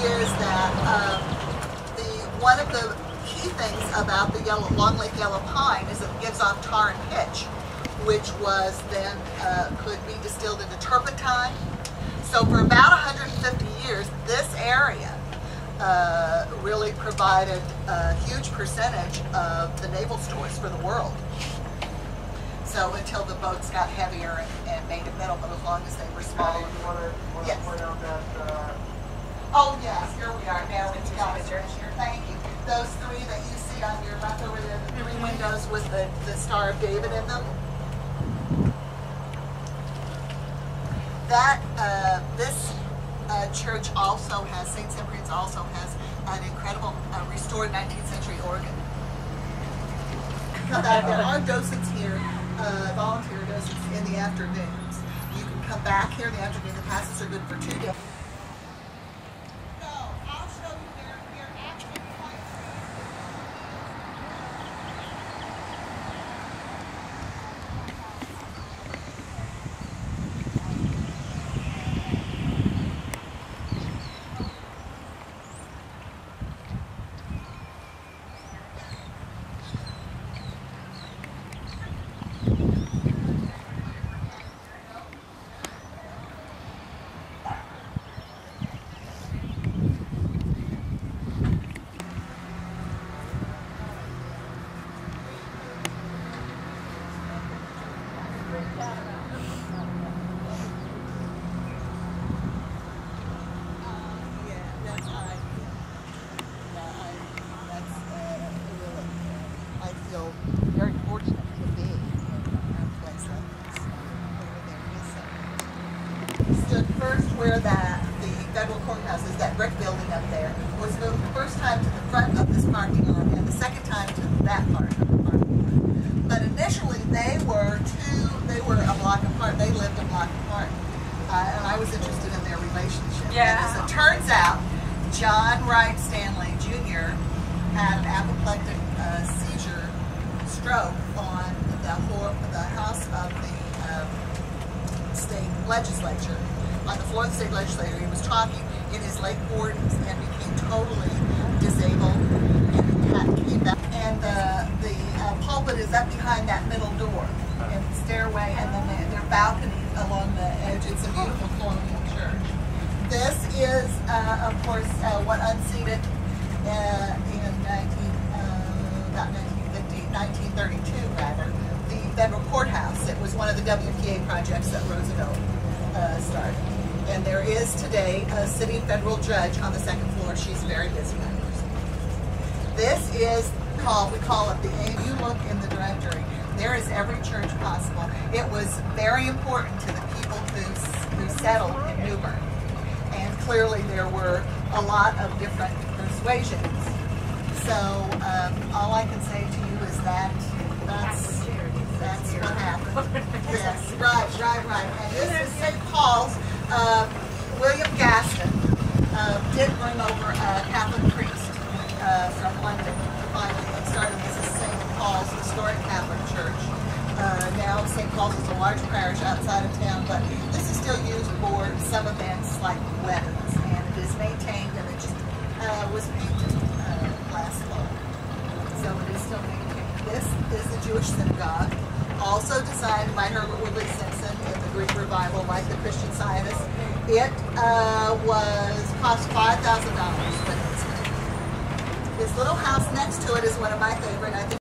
is that one of the key things about the longleaf yellow pine is it gives off tar and pitch, which was then could be distilled into turpentine. So for about 150 years, this area really provided a huge percentage of the naval stores for the world. So until the boats got heavier and made of metal, but as long as they were small. Yes. Oh yes, here we are now. It's got a church here. Thank you. Those three that you see on your left over there, the three windows with the Star of David in them. That this church also has, St. Cyprian's also has an incredible restored 19th century organ. There are docents here, volunteer docents in the afternoons. You can come back here in the afternoon. The passes are good for 2 days. Very fortunate to be in a place like this, where there is stood first where the federal courthouse is, that brick building up there, was moved the first time to the front of this parking lot and the second time to that part of the parking lot. But initially they were a block apart. They lived a block apart, and I was interested in their relationship. Yeah. And as it turns out, John Wright Stanley Jr. had an apoplectic seizure stroke on the house of the state legislature. On the floor of the state legislature, he was talking in his late 40s and became totally disabled and came back. And the pulpit is up behind that middle door and the stairway, and then their balcony along the edge. It's a beautiful colonial church. This is, of course, what unseated in 1932, rather, the federal courthouse. It was one of the WPA projects that Roosevelt started. And there is today a sitting federal judge on the second floor. She's very busy. This is we call it the A. You look in the directory, there is every church possible. It was very important to the people who settled in New Bern. And clearly there were a lot of different persuasions. So all I can say to you is that's what happened. Yes, right. And this is St. Paul's. William Gaston did bring over a Catholic priest from London finally and started this as St. Paul's Historic Catholic Church. Now St. Paul's is a large parish outside of town, but this is still used for some events like weddings, and it is maintained, and it just was painted last fall. So it is still maintained. This is the Jewish synagogue, also designed by Herbert Woodley Simpson in the Greek Revival, like the Christian Zionists. It cost $5,000 when it was made. This little house next to it is one of my favorite. I think